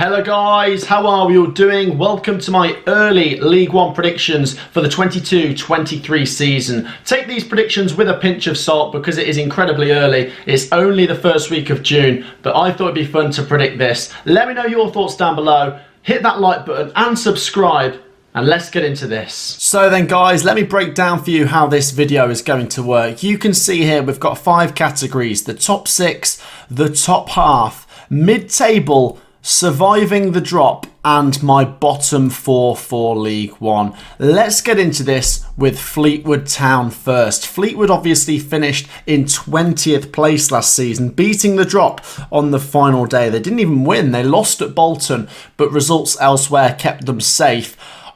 Hello guys, how are we all doing? Welcome to my early League One predictions for the 22-23 season. Take these predictions with a pinch of salt because it is incredibly early. It's only the first week of June, but I thought it'd be fun to predict this. Let me know your thoughts down below. Hit that like button and subscribe. And let's get into this. So then guys, let me break down for you how this video is going to work. You can see here we've got 5 categories. The top 6, the top half, mid-table, surviving the drop, and my bottom 4 for League One. Let's get into this with Fleetwood Town first. Fleetwood obviously finished in 20th place last season, beating the drop on the final day. They didn't even win. They lost at Bolton, but results elsewhere kept them safe.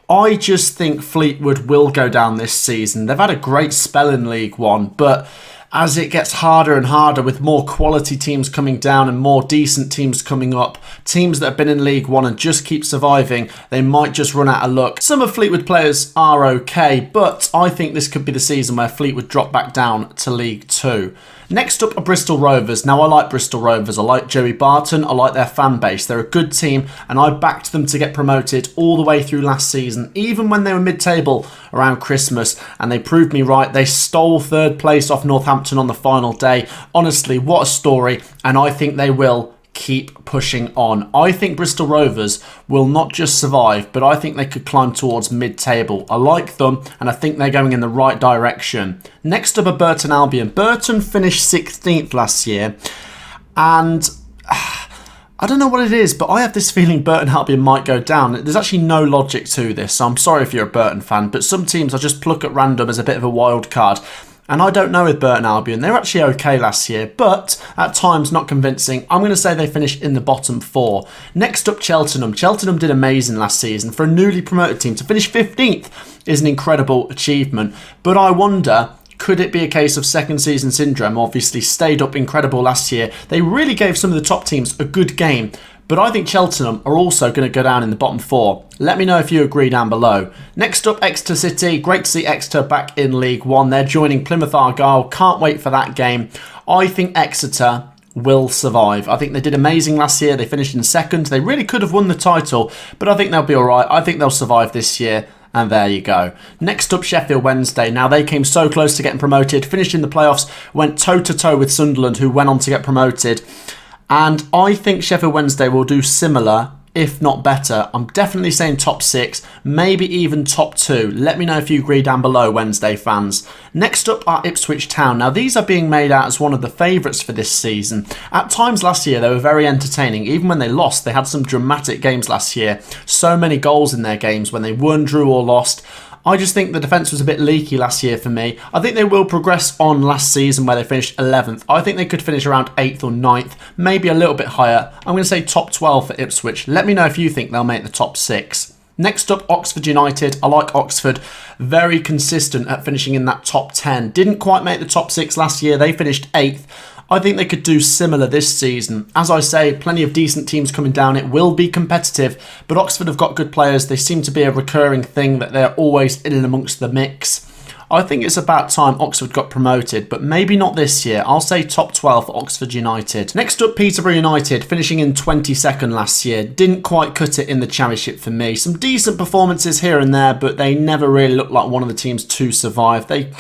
I just think Fleetwood will go down this season. They've had a great spell in League One, but as it gets harder and harder with more quality teams coming down and more decent teams coming up, teams that have been in League One and just keep surviving, they might just run out of luck. Some of Fleetwood players are okay, but I think this could be the season where Fleetwood drop back down to League Two. Next up are Bristol Rovers. Now, I like Bristol Rovers. I like Joey Barton. I like their fan base. They're a good team, and I backed them to get promoted all the way through last season, even when they were mid-table around Christmas, and they proved me right. They stole 3rd place off Northampton on the final day. Honestly, what a story, and I think they will keep pushing on. I think Bristol Rovers will not just survive, but I think they could climb towards mid-table. I like them, and I think they're going in the right direction. Next up are Burton Albion. Burton finished 16th last year, and I don't know what it is, but I have this feeling Burton Albion might go down. There's actually no logic to this, so I'm sorry if you're a Burton fan, but some teams I just pluck at random as a bit of a wild card. And I don't know with Burton Albion. They were actually okay last year, but at times not convincing. I'm going to say they finished in the bottom 4. Next up, Cheltenham. Cheltenham did amazing last season. For a newly promoted team to finish 15th is an incredible achievement. But I wonder, could it be a case of second season syndrome? Obviously stayed up incredible last year. They really gave some of the top teams a good game. But I think Cheltenham are also going to go down in the bottom 4. Let me know if you agree down below. Next up, Exeter City. Great to see Exeter back in League One. They're joining Plymouth Argyle. Can't wait for that game. I think Exeter will survive. I think they did amazing last year. They finished in 2nd. They really could have won the title, but I think they'll be all right. I think they'll survive this year. And there you go. Next up, Sheffield Wednesday. Now, they came so close to getting promoted, finished in the playoffs, went toe-to-toe with Sunderland, who went on to get promoted. And I think Sheffield Wednesday will do similar, if not better. I'm definitely saying top 6, maybe even top 2. Let me know if you agree down below, Wednesday fans. Next up are Ipswich Town. Now, these are being made out as one of the favourites for this season. At times last year, they were very entertaining. Even when they lost, they had some dramatic games last year. So many goals in their games when they won, drew or lost. I just think the defence was a bit leaky last year for me. I think they will progress on last season where they finished 11th. I think they could finish around 8th or 9th, maybe a little bit higher. I'm going to say top 12 for Ipswich. Let me know if you think they'll make the top 6. Next up, Oxford United. I like Oxford. Very consistent at finishing in that top 10. Didn't quite make the top 6 last year. They finished 8th. I think they could do similar this season. As I say, plenty of decent teams coming down. It will be competitive, but Oxford have got good players. They seem to be a recurring thing that they're always in and amongst the mix. I think it's about time Oxford got promoted, but maybe not this year. I'll say top 12 for Oxford United. Next up, Peterborough United, finishing in 22nd last year. Didn't quite cut it in the Championship for me. Some decent performances here and there, but they never really looked like one of the teams to survive. They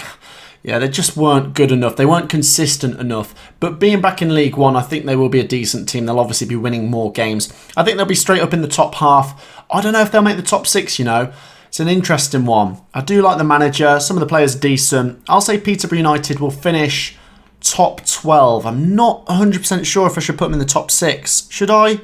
just weren't good enough. They weren't consistent enough. But being back in League One, I think they will be a decent team. They'll obviously be winning more games. I think they'll be straight up in the top half. I don't know if they'll make the top 6, you know. It's an interesting one. I do like the manager. Some of the players are decent. I'll say Peterborough United will finish top 12. I'm not 100% sure if I should put them in the top 6. Should I?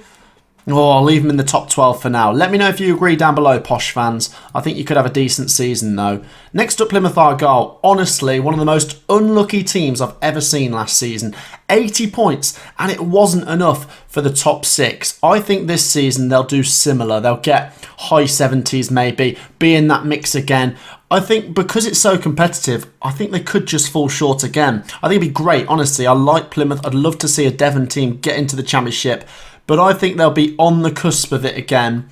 Oh, I'll leave them in the top 12 for now. Let me know if you agree down below, Posh fans. I think you could have a decent season, though. Next up, Plymouth Argyle. Honestly, one of the most unlucky teams I've ever seen last season. 80 points, and it wasn't enough for the top 6. I think this season they'll do similar. They'll get high 70s maybe, be in that mix again. I think because it's so competitive, I think they could just fall short again. I think it'd be great, honestly. I like Plymouth. I'd love to see a Devon team get into the Championship. But I think they'll be on the cusp of it again.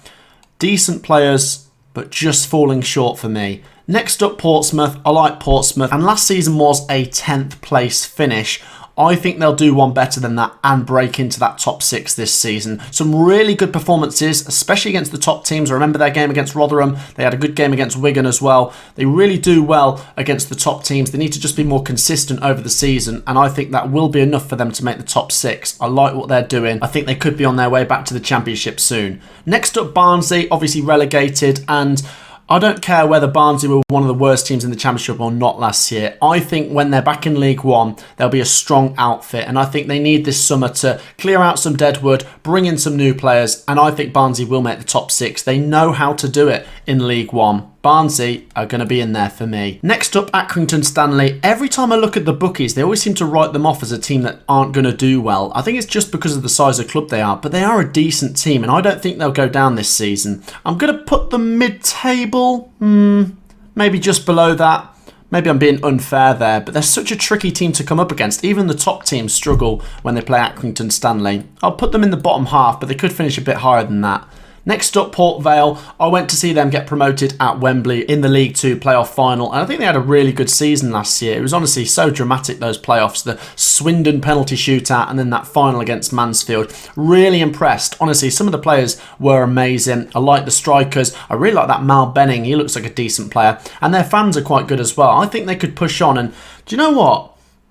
Decent players, but just falling short for me. Next up, Portsmouth. I like Portsmouth. And last season was a 10th place finish. I think they'll do one better than that and break into that top 6 this season. Some really good performances, especially against the top teams. I remember their game against Rotherham. They had a good game against Wigan as well. They really do well against the top teams. They need to just be more consistent over the season, and I think that will be enough for them to make the top 6. I like what they're doing. I think they could be on their way back to the Championship soon. Next up, Barnsley, obviously relegated, and I don't care whether Barnsley were one of the worst teams in the Championship or not last year. I think when they're back in League One, they'll be a strong outfit. And I think they need this summer to clear out some deadwood, bring in some new players. And I think Barnsley will make the top 6. They know how to do it in League One. Barnsley are going to be in there for me. Next up, Accrington Stanley. Every time I look at the bookies, they always seem to write them off as a team that aren't going to do well. I think it's just because of the size of club they are, but they are a decent team, and I don't think they'll go down this season. I'm going to put them mid-table, maybe just below that. Maybe I'm being unfair there, but they're such a tricky team to come up against. Even the top teams struggle when they play Accrington Stanley. I'll put them in the bottom half, but they could finish a bit higher than that. Next up, Port Vale. I went to see them get promoted at Wembley in the League 2 playoff final, and I think they had a really good season last year. It was honestly so dramatic, those playoffs. The Swindon penalty shootout and then that final against Mansfield. Really impressed. Honestly, some of the players were amazing. I like the strikers. I really like that Mal Benning. He looks like a decent player. And their fans are quite good as well. I think they could push on, and do you know what?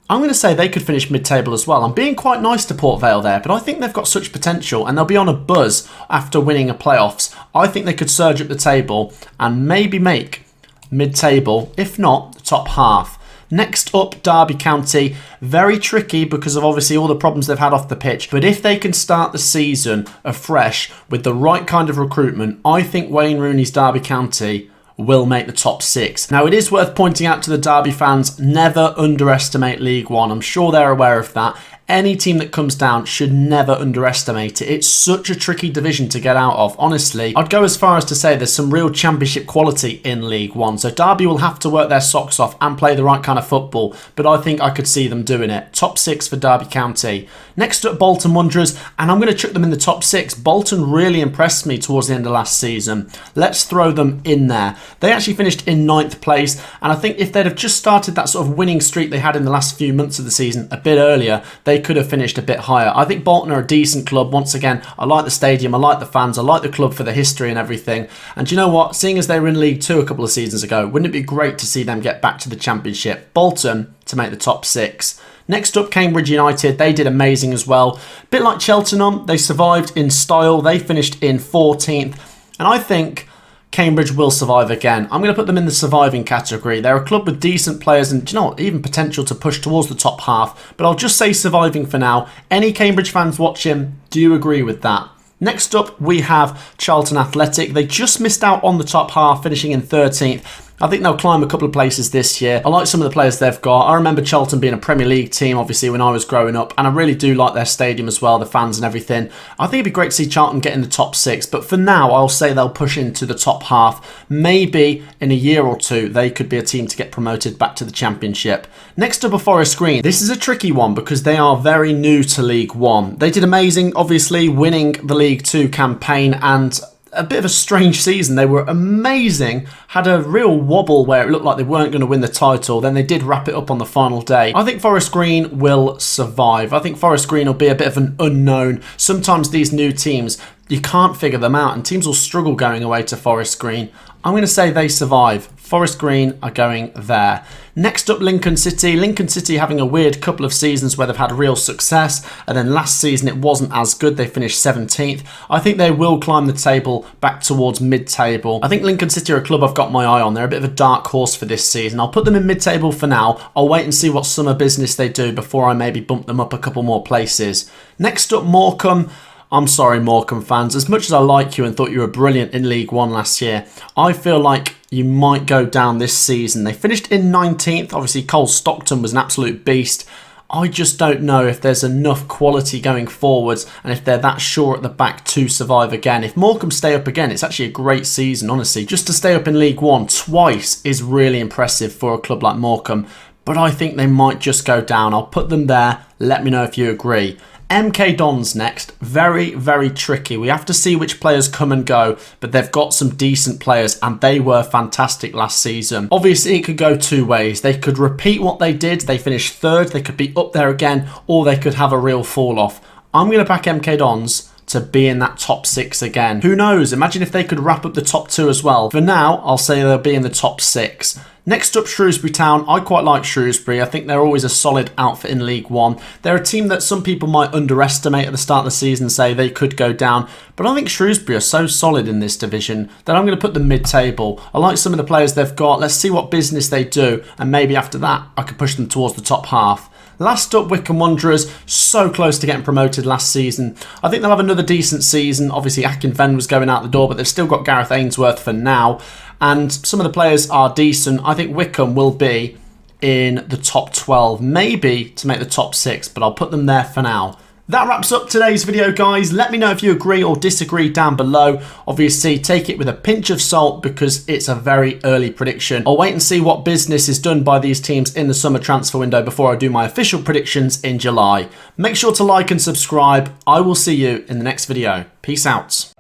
I'm going to say they could finish mid-table as well. I'm being quite nice to Port Vale there, but I think they've got such potential and they'll be on a buzz after winning a playoffs. I think they could surge up the table and maybe make mid-table, if not the top half. Next up, Derby County. Very tricky because of obviously all the problems they've had off the pitch. But if they can start the season afresh with the right kind of recruitment, I think Wayne Rooney's Derby County will make the top 6. Now, it is worth pointing out to the Derby fans, never underestimate League One. I'm sure they're aware of that. Any team that comes down should never underestimate it. It's such a tricky division to get out of. Honestly, I'd go as far as to say there's some real championship quality in League One. So Derby will have to work their socks off and play the right kind of football. But I think I could see them doing it. Top 6 for Derby County. Next up, Bolton Wanderers. And I'm going to chuck them in the top 6. Bolton really impressed me towards the end of last season. Let's throw them in there. They actually finished in 9th place. And I think if they'd have just started that sort of winning streak they had in the last few months of the season a bit earlier, they could have finished a bit higher. I think Bolton are a decent club. Once again, I like the stadium, I like the fans, I like the club for the history and everything. And do you know what? Seeing as they were in League 2 a couple of seasons ago, wouldn't it be great to see them get back to the Championship? Bolton to make the top 6. Next up, Cambridge United. They did amazing as well. A bit like Cheltenham, they survived in style. They finished in 14th. And I think Cambridge will survive again. I'm going to put them in the surviving category. They're a club with decent players and, do you know what, even potential to push towards the top half. But I'll just say surviving for now. Any Cambridge fans watching, do you agree with that? Next up, we have Charlton Athletic. They just missed out on the top half, finishing in 13th. I think they'll climb a couple of places this year. I like some of the players they've got. I remember Charlton being a Premier League team, obviously, when I was growing up. And I really do like their stadium as well, the fans and everything. I think it'd be great to see Charlton get in the top 6. But for now, I'll say they'll push into the top half. Maybe in a year or two, they could be a team to get promoted back to the Championship. Next up, a Forest Green. This is a tricky one because they are very new to League One. They did amazing, obviously, winning the League 2 campaign and a bit of a strange season. They were amazing, had a real wobble where it looked like they weren't going to win the title. Then they did wrap it up on the final day. I think Forest Green will survive. I think Forest Green will be a bit of an unknown. Sometimes these new teams, you can't figure them out and teams will struggle going away to Forest Green. I'm going to say they survive. Forest Green are going there. Next up, Lincoln City. Lincoln City having a weird couple of seasons where they've had real success, and then last season it wasn't as good. They finished 17th. I think they will climb the table back towards mid-table. I think Lincoln City are a club I've got my eye on. They're a bit of a dark horse for this season. I'll put them in mid-table for now. I'll wait and see what summer business they do before I maybe bump them up a couple more places. Next up, Morecambe. I'm sorry, Morecambe fans. As much as I like you and thought you were brilliant in League One last year, I feel like you might go down this season. They finished in 19th. Obviously, Cole Stockton was an absolute beast. I just don't know if there's enough quality going forwards and if they're that sure at the back to survive again. If Morecambe stay up again, it's actually a great season, honestly. Just to stay up in League One twice is really impressive for a club like Morecambe. But I think they might just go down. I'll put them there. Let me know if you agree. MK Dons next. Very, very tricky. We have to see which players come and go, but they've got some decent players and they were fantastic last season. Obviously, it could go two ways. They could repeat what they did. They finished third. They could be up there again, or they could have a real fall off. I'm going to back MK Dons to be in that top 6 again. Who knows? Imagine if they could wrap up the top 2 as well. For now, I'll say they'll be in the top 6. Next up, Shrewsbury Town. I quite like Shrewsbury. I think they're always a solid outfit in League One. They're a team that some people might underestimate at the start of the season, say they could go down. But I think Shrewsbury are so solid in this division that I'm going to put them mid-table. I like some of the players they've got. Let's see what business they do. And maybe after that, I could push them towards the top half. Last up, Wycombe Wanderers, so close to getting promoted last season. I think they'll have another decent season. Obviously, Akinfen was going out the door, but they've still got Gareth Ainsworth for now. And some of the players are decent. I think Wycombe will be in the top 12, maybe to make the top 6, but I'll put them there for now. That wraps up today's video, guys. Let me know if you agree or disagree down below. Obviously, take it with a pinch of salt because it's a very early prediction. I'll wait and see what business is done by these teams in the summer transfer window before I do my official predictions in July. Make sure to like and subscribe. I will see you in the next video. Peace out.